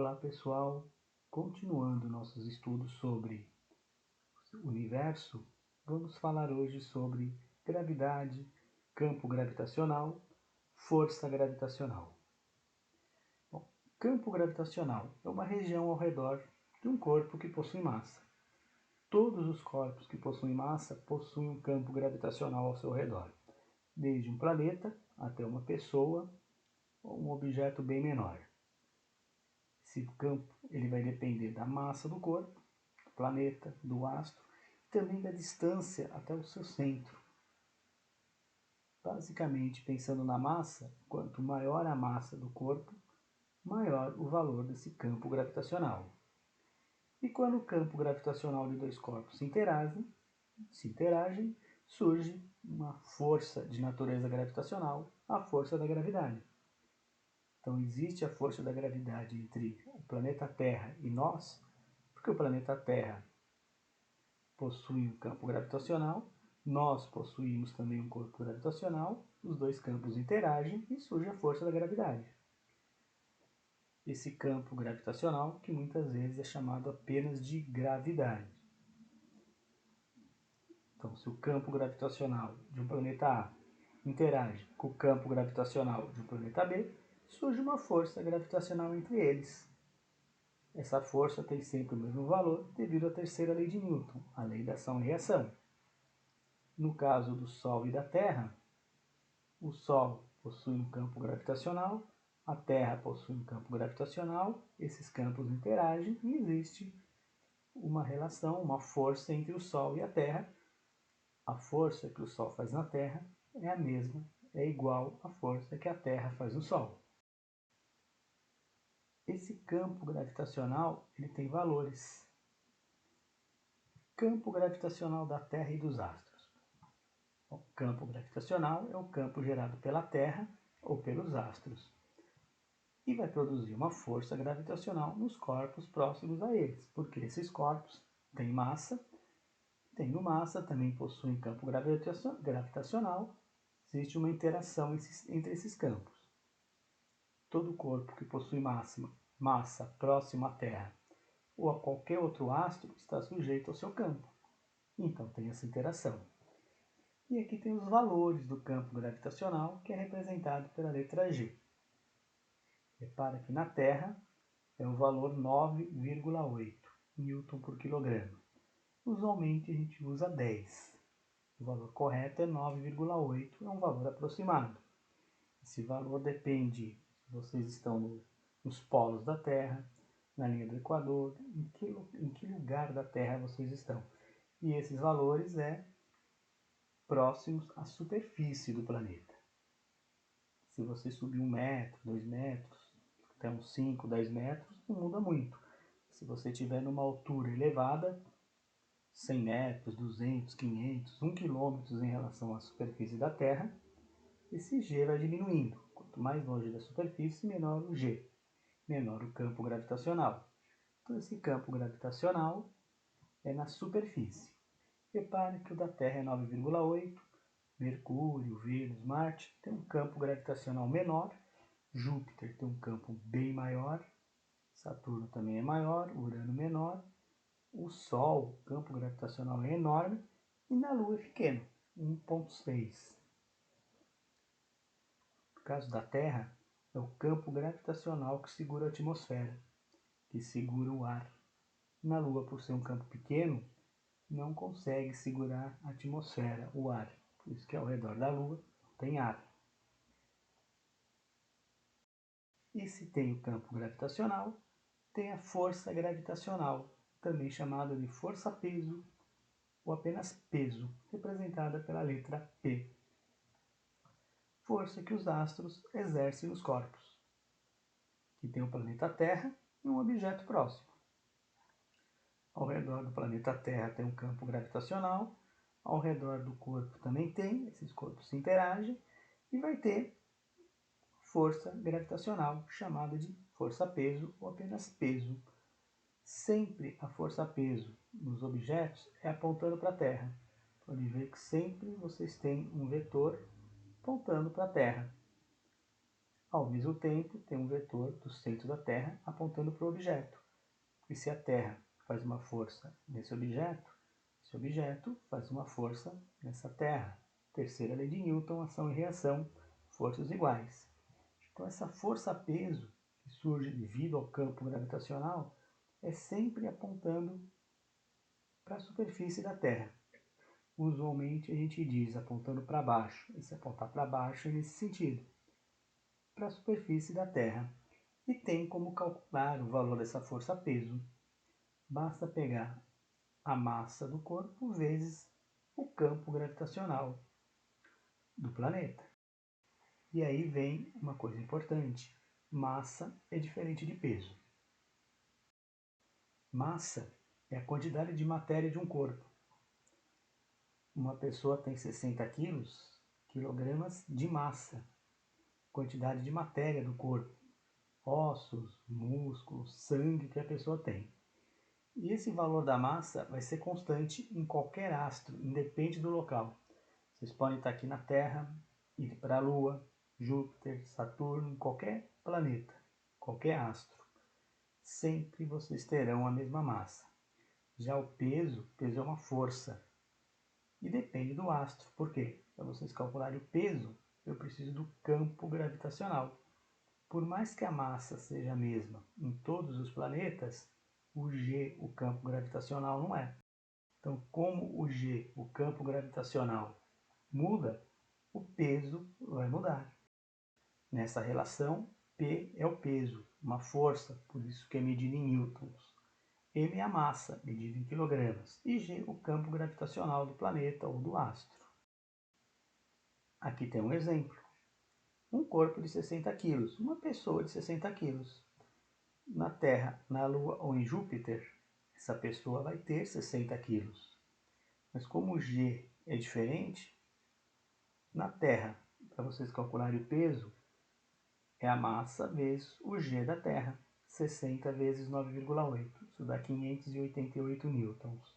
Olá pessoal, continuando nossos estudos sobre o universo, vamos falar hoje sobre gravidade, campo gravitacional, força gravitacional. Bom, campo gravitacional é uma região ao redor de um corpo que possui massa. Todos os corpos que possuem massa possuem um campo gravitacional ao seu redor, desde um planeta até uma pessoa ou um objeto bem menor. Esse campo ele vai depender da massa do corpo, do planeta, do astro, e também da distância até o seu centro. Basicamente, pensando na massa, quanto maior a massa do corpo, maior o valor desse campo gravitacional. E quando o campo gravitacional de dois corpos se interagem, surge uma força de natureza gravitacional, a força da gravidade. Então existe a força da gravidade entre o planeta Terra e nós, porque o planeta Terra possui um campo gravitacional, nós possuímos também um corpo gravitacional, os dois campos interagem e surge a força da gravidade. Esse campo gravitacional, que muitas vezes é chamado apenas de gravidade. Então, se o campo gravitacional de um planeta A interage com o campo gravitacional de um planeta B, surge uma força gravitacional entre eles. Essa força tem sempre o mesmo valor devido à terceira lei de Newton, a lei da ação e reação. No caso do Sol e da Terra, o Sol possui um campo gravitacional, a Terra possui um campo gravitacional, esses campos interagem e existe uma relação, uma força entre o Sol e a Terra. A força que o Sol faz na Terra é a mesma, é igual à força que a Terra faz no Sol. Esse campo gravitacional ele tem valores. Campo gravitacional da Terra e dos astros. O campo gravitacional é o campo gerado pela Terra ou pelos astros e vai produzir uma força gravitacional nos corpos próximos a eles, porque esses corpos têm massa, tendo massa também possuem campo gravitacional, existe uma interação entre esses campos. Todo corpo que possui massa próximo à Terra ou a qualquer outro astro está sujeito ao seu campo, então tem essa interação. E aqui tem os valores do campo gravitacional, que é representado pela letra G. Repara que na Terra é o valor 9,8 Newton por quilograma. Usualmente a gente usa 10. O valor correto é 9,8, é um valor aproximado. Esse valor depende se vocês estão nos polos da Terra, na linha do Equador, em que lugar da Terra vocês estão. E esses valores próximos à superfície do planeta. Se você subir 1 metro, 2 metros, até uns 5, 10 metros, não muda muito. Se você estiver numa altura elevada, 100 metros, 200, 500, 1 quilômetro em relação à superfície da Terra, esse G vai diminuindo. Quanto mais longe da superfície, menor o G, menor o campo gravitacional. Então, esse campo gravitacional é na superfície. Repare que o da Terra é 9,8, Mercúrio, Vênus, Marte tem um campo gravitacional menor, Júpiter tem um campo bem maior, Saturno também é maior, Urano menor, o Sol, o campo gravitacional é enorme e na Lua é pequeno, 1,6. No caso da Terra, é o campo gravitacional que segura a atmosfera, que segura o ar. Na Lua, por ser um campo pequeno, não consegue segurar a atmosfera, o ar. Por isso que ao redor da Lua tem ar. E se tem o campo gravitacional, tem a força gravitacional, também chamada de força-peso ou apenas peso, representada pela letra P. Força que os astros exercem nos corpos, que tem o planeta Terra e um objeto próximo. Ao redor do planeta Terra tem um campo gravitacional, ao redor do corpo também tem, esses corpos se interagem e vai ter força gravitacional, chamada de força-peso ou apenas peso. Sempre a força-peso nos objetos é apontando para a Terra. Pode ver que sempre vocês têm um vetor apontando para a Terra. Ao mesmo tempo, tem um vetor do centro da Terra apontando para o objeto. E se a Terra faz uma força nesse objeto, esse objeto faz uma força nessa Terra. Terceira lei de Newton, ação e reação, forças iguais. Então essa força-peso que surge devido ao campo gravitacional é sempre apontando para a superfície da Terra. Usualmente a gente diz apontando para baixo, e se apontar para baixo é nesse sentido, para a superfície da Terra. E tem como calcular o valor dessa força-peso. Basta pegar a massa do corpo vezes o campo gravitacional do planeta. E aí vem uma coisa importante: massa é diferente de peso. Massa é a quantidade de matéria de um corpo. Uma pessoa tem 60 quilogramas de massa, quantidade de matéria do corpo, ossos, músculos, sangue que a pessoa tem. E esse valor da massa vai ser constante em qualquer astro, independe do local. Vocês podem estar aqui na Terra, ir para a Lua, Júpiter, Saturno, qualquer planeta, qualquer astro. Sempre vocês terão a mesma massa. Já o peso é uma força. E depende do astro. Por quê? Para vocês calcularem o peso, eu preciso do campo gravitacional. Por mais que a massa seja a mesma em todos os planetas, o G, o campo gravitacional, não é. Então, como o G, o campo gravitacional, muda, o peso vai mudar. Nessa relação, P é o peso, uma força, por isso que é medido em newtons. M é a massa, medida em quilogramas. E G, o campo gravitacional do planeta ou do astro. Aqui tem um exemplo. Um corpo de 60 quilos, uma pessoa de 60 quilos. Na Terra, na Lua ou em Júpiter, essa pessoa vai ter 60 quilos. Mas como o G é diferente, na Terra, para vocês calcularem o peso, é a massa vezes o G da Terra, 60 vezes 9,8, isso dá 588 newtons.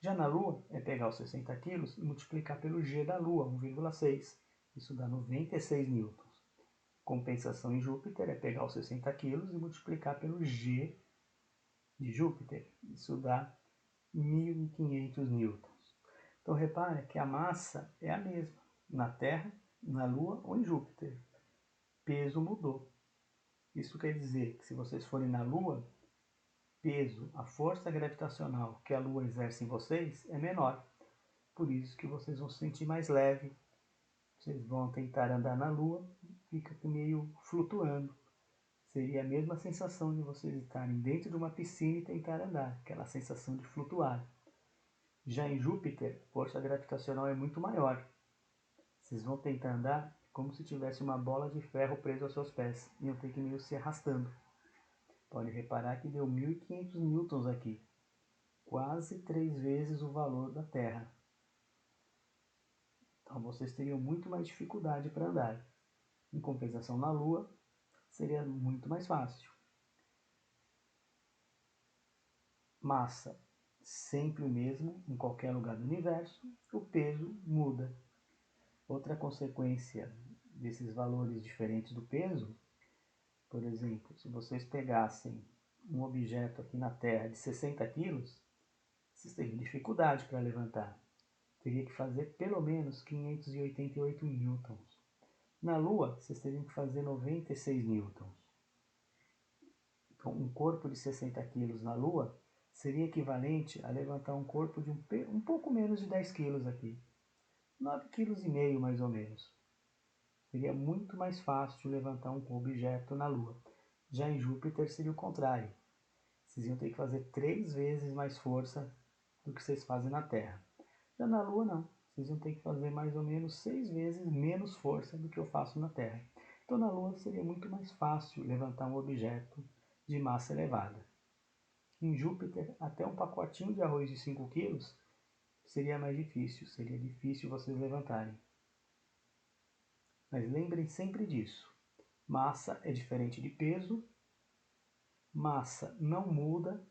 Já na Lua, é pegar os 60 quilos e multiplicar pelo G da Lua, 1,6, isso dá 96 newtons. Compensação em Júpiter é pegar os 60 quilos e multiplicar pelo G de Júpiter, isso dá 1.500 newtons. Então repare que a massa é a mesma na Terra, na Lua ou em Júpiter. Peso mudou. Isso quer dizer que se vocês forem na Lua, peso, a força gravitacional que a Lua exerce em vocês é menor. Por isso que vocês vão se sentir mais leve. Vocês vão tentar andar na Lua, fica meio flutuando. Seria a mesma sensação de vocês estarem dentro de uma piscina e tentar andar, aquela sensação de flutuar. Já em Júpiter, a força gravitacional é muito maior. Vocês vão tentar andar como se tivesse uma bola de ferro presa aos seus pés. E iam ter que meio se arrastando. Pode reparar que deu 1.500 newtons aqui. Quase 3 vezes o valor da Terra. Então vocês teriam muito mais dificuldade para andar. Em compensação na Lua, seria muito mais fácil. Massa, sempre o mesmo em qualquer lugar do universo. O peso muda. Outra consequência desses valores diferentes do peso, por exemplo, se vocês pegassem um objeto aqui na Terra de 60 quilos, vocês teriam dificuldade para levantar. Teria que fazer pelo menos 588 newtons. Na Lua, vocês teriam que fazer 96 newtons. Então, um corpo de 60 quilos na Lua seria equivalente a levantar um corpo de um pouco menos de 10 quilos aqui. 9,5 kg mais ou menos. Seria muito mais fácil levantar um objeto na Lua. Já em Júpiter seria o contrário. Vocês iam ter que fazer 3 vezes mais força do que vocês fazem na Terra. Já na Lua não. Vocês iam ter que fazer mais ou menos 6 vezes menos força do que eu faço na Terra. Então na Lua seria muito mais fácil levantar um objeto de massa elevada. Em Júpiter, até um pacotinho de arroz de 5 quilos seria mais difícil. Seria difícil vocês levantarem. Mas lembrem sempre disso. Massa é diferente de peso. Massa não muda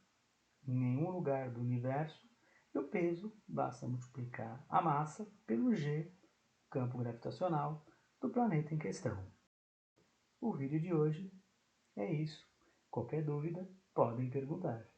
em nenhum lugar do universo. E o peso, basta multiplicar a massa pelo G, campo gravitacional, do planeta em questão. O vídeo de hoje é isso. Qualquer dúvida, podem perguntar.